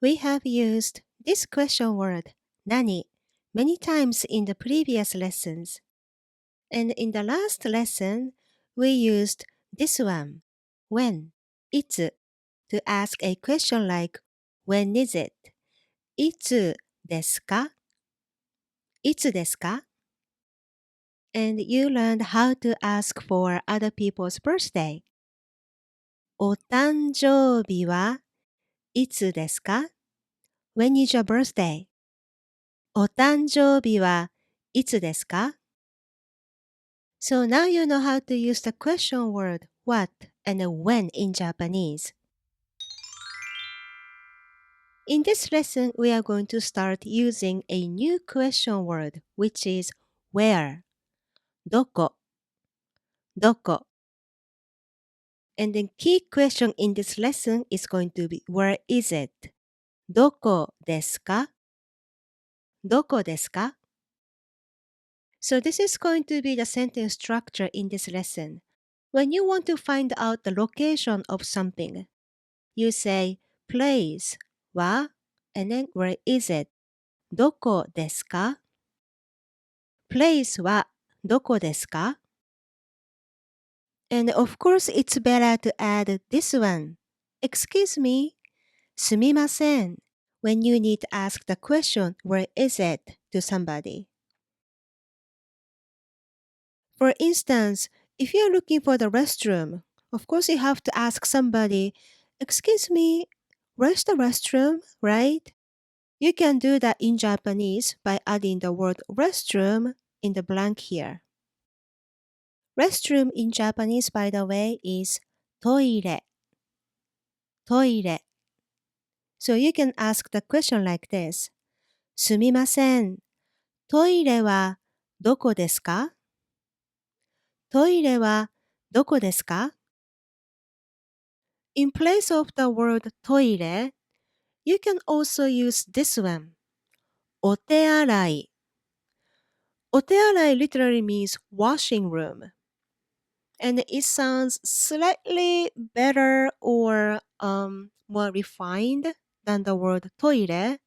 We have used this question word, nani, many times in the previous lessons. And in the last lesson, we used this one, when, itsu, to ask a question like, when is it? いつですか? いつですか? And you learned how to ask for other people's birthday. お誕生日はいつですか? When is your birthday? お誕生日はいつですか? So now you know how to use the question word what and when in Japanese. In this lesson, we are going to start using a new question word, which is where. どこ, どこ. And the key question in this lesson is going to be where is it? どこですか? どこですか? So this is going to be the sentence structure in this lesson. When you want to find out the location of something, you say place は and then where is it? どこですか? Place はどこですか? And of course, it's better to add this one. Excuse me, すみません when you need to ask the question, where is it, to somebody. For instance, if you're looking for the restroom, of course you have to ask somebody, excuse me, where's the restroom, right? You can do that in Japanese by adding the word restroom in the blank here. Restroom in Japanese, by the way, is トイレ. トイレ. So you can ask the question like this. すみません。トイレはどこですか? トイレはどこですか? In place of the word トイレ, you can also use this one. お手洗い. お手洗い literally means washing room. And it sounds slightly better or more refined than the word トイレ,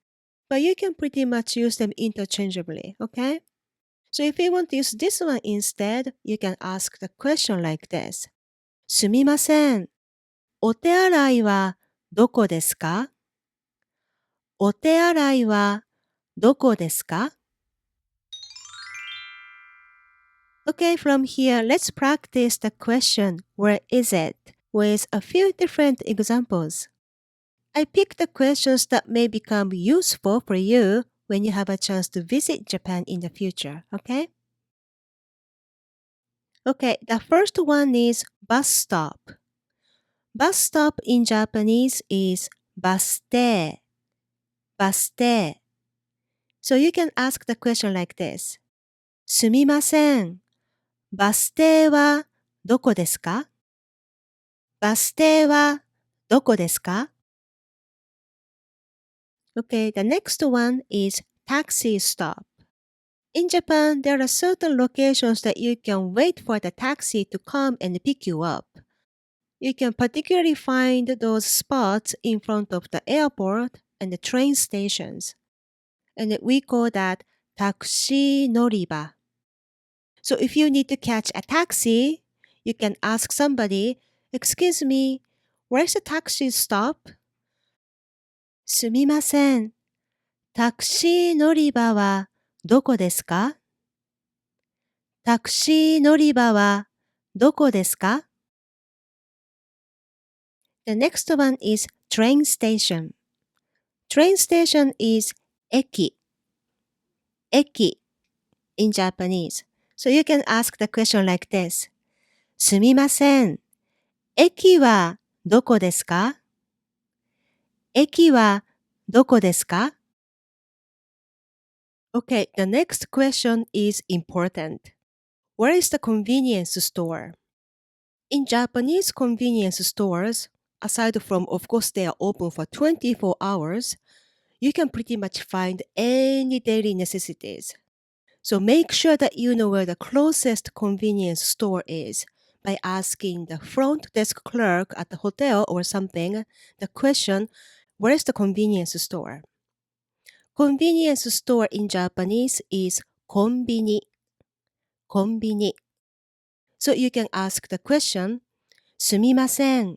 but you can pretty much use them interchangeably, okay? So if you want to use this one instead, you can ask the question like this. すみません。お手洗いはどこですか? お手洗いはどこですか? Okay, from here, let's practice the question, where is it, with a few different examples. I picked the questions that may become useful for you when you have a chance to visit Japan in the future, okay? Okay, the first one is bus stop. Bus stop in Japanese is バス停. バス停. So you can ask the question like this. すみません。バス停はどこですか? バス停はどこですか? Okay, the next one is taxi stop. In Japan, there are certain locations that you can wait for the taxi to come and pick you up. You can particularly find those spots in front of the airport and the train stations. And we call that タクシー乗り場. So if you need to catch a taxi, you can ask somebody, excuse me, where's the taxi stop? すみません。タクシー乗り場はどこですか? タクシー乗り場はどこですか? The next one is train station. Train station is 駅. 駅 in Japanese. So you can ask the question like this. すみません。駅はどこですか? 駅はどこですか? Okay, the next question is important. Where is the convenience store? In Japanese convenience stores, aside from, of course, they are open for 24 hours, you can pretty much find any daily necessities. So make sure that you know where the closest convenience store is by asking the front desk clerk at the hotel or something the question, where is the convenience store? Convenience store in Japanese is コンビニ. コンビニ. So you can ask the question, すみません。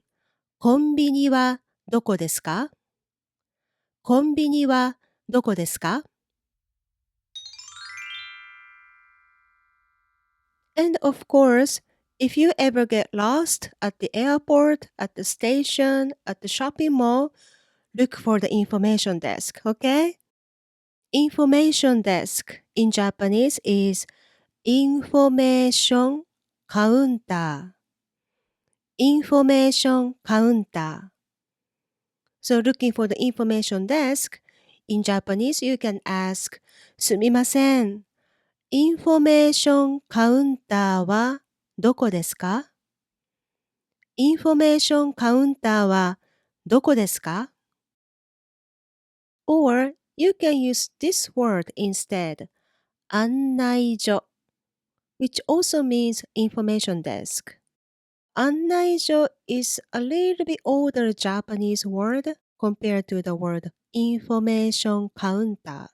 コンビニはどこですか？コンビニはどこですか？ And of course, if you ever get lost at the airport, at the station, at the shopping mall, look for the information desk, okay? Information desk in Japanese is information counter. Information counter. So looking for the information desk, in Japanese you can ask, すみません。インフォメーションカウンターはどこですか？インフォメーションカウンターはどこですか？ Or you can use this word instead, 案内所, which also means information desk. 案内所 is a little bit older Japanese word compared to the word information counter.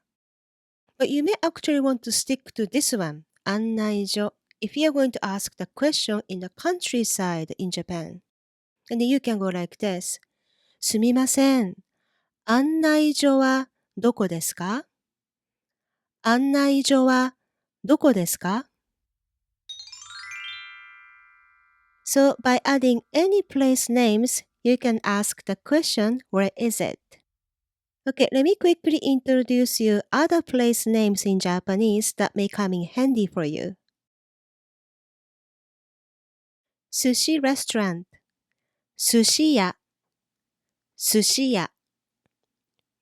But you may actually want to stick to this one, 案内所, if you are going to ask the question in the countryside in Japan. And you can go like this. すみません。案内所はどこですか？案内所はどこですか？ So by adding any place names, you can ask the question, where is it? Okay, let me quickly introduce you other place names in Japanese that may come in handy for you. Sushi restaurant, 寿司屋、寿司屋。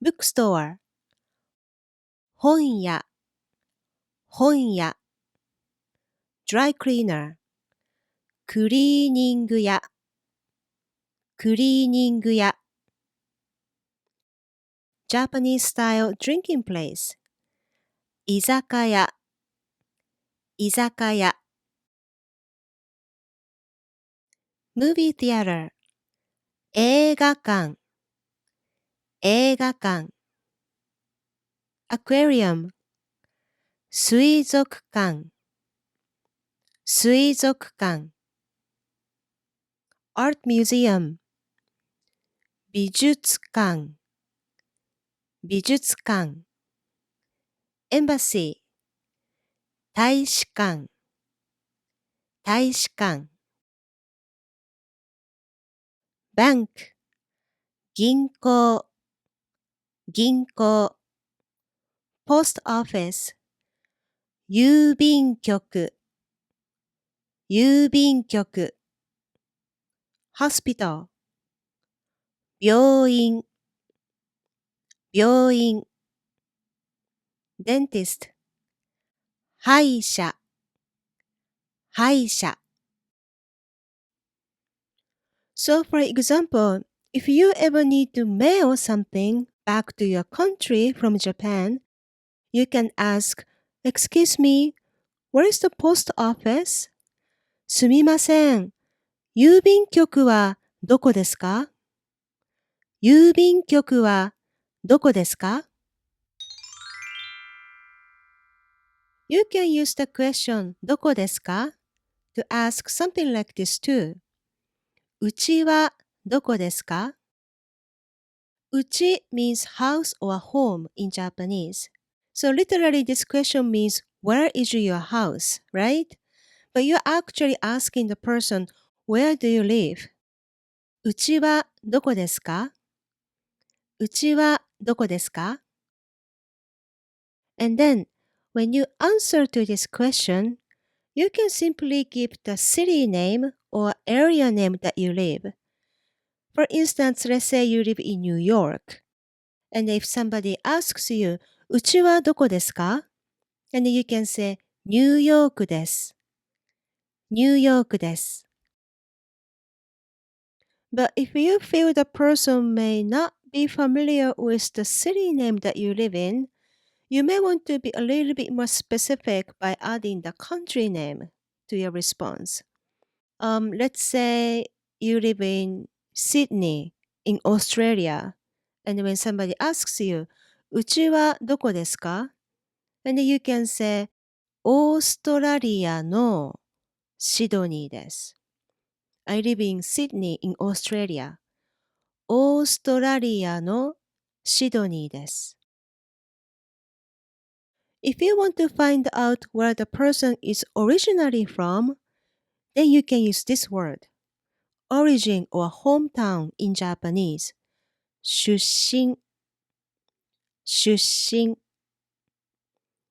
bookstore, 本屋、本屋。dry cleaner, クリーニング屋、クリーニング屋。Japanese style drinking place, 居酒屋、居酒屋。movie theater, 映画館、映画館。aquarium, 水族館、水族館。art museum, 美術館、美術館。embassy, 大使館、大使館。bank, 銀行、銀行。post office, 郵便局、郵便局。hospital, 病院、病院。dentist, 歯医者、歯医者。So for example, if you ever need to mail something back to your country from Japan, you can ask, Excuse me, where is the post office? すみません。郵便局はどこですか？郵便局はどこですか？ You can use the question どこですか to ask something like this too. うちはどこですか？うち means house or home in Japanese. So literally this question means where is your house, right? But you're actually asking the person, where do you live? うちはどこですか？うちはどこですか？ And then, when you answer to this question, you can simply give the city name or area name that you live. For instance, let's say you live in New York. And if somebody asks you, うちはどこですか? And you can say, ニューヨークです。ニューヨークです。But if you feel the person may not be familiar with the city name that you live in, you may want to be a little bit more specific by adding the country name to your response. Let's say you live in Sydney in Australia, And when somebody asks you, うちはどこですか? And you can say, オーストラリアのシドニーです。I live in Sydney in Australia. オーストラリアのシドニーです。If you want to find out where the person is originally from, then you can use this word, origin or hometown in Japanese. 出身、出身。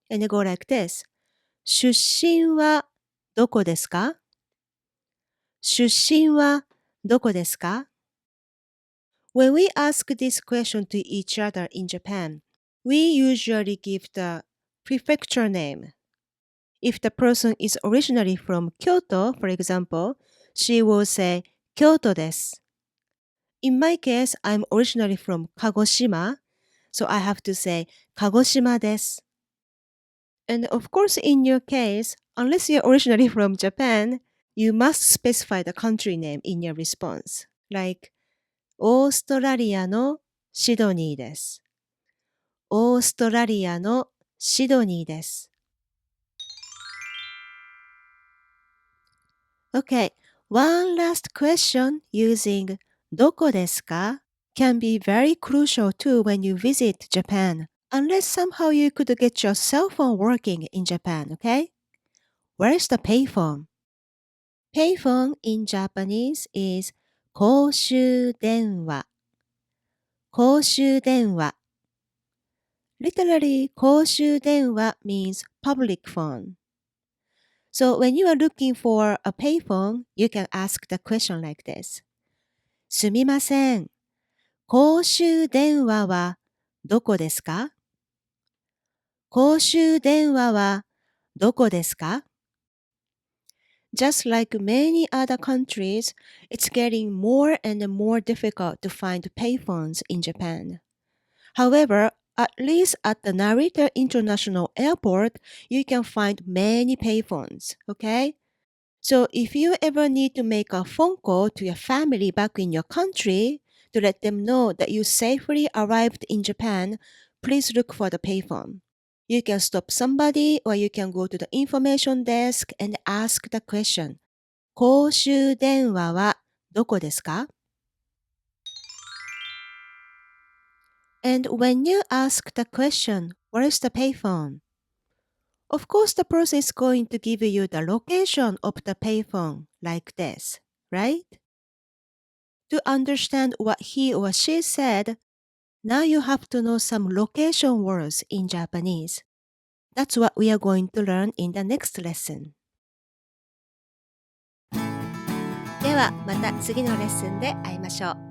And go like this. 出身はどこですか? 出身はどこですか? When we ask this question to each other in Japan, we usually give the prefecture name. If the person is originally from Kyoto, for example, she will say 京都です。In my case, I'm originally from Kagoshima, so I have to say 鹿児島です。And of course, in your case, unless you're originally from Japan, you must specify the country name in your response, like オーストラリアのシドニーです。オーストラリアのシドニーです。Okay, one last question using どこですか can be very crucial too when you visit Japan, unless somehow you could get your cell phone working in Japan, okay? Where's the payphone? Payphone in Japanese is 公衆電話。公衆電話。Literally, 公衆電話 means public phone. So when you are looking for a payphone, you can ask the question like this. すみません。公衆電話はどこですか? 公衆電話はどこですか? Just like many other countries, it's getting more and more difficult to find payphones in Japan. However, at least at the Narita International Airport, you can find many payphones, okay? So if you ever need to make a phone call to your family back in your country to let them know that you safely arrived in Japan, please look for the payphone. You can stop somebody or you can go to the information desk and ask the question. 公衆電話はどこですか? And when you ask the question, where is the payphone? Of course, the person is going to give you the location of the payphone like this, right? To understand what he or she said, now you have to know some location words in Japanese. That's what we are going to learn in the next lesson. ではまた次のレッスンで会いましょう。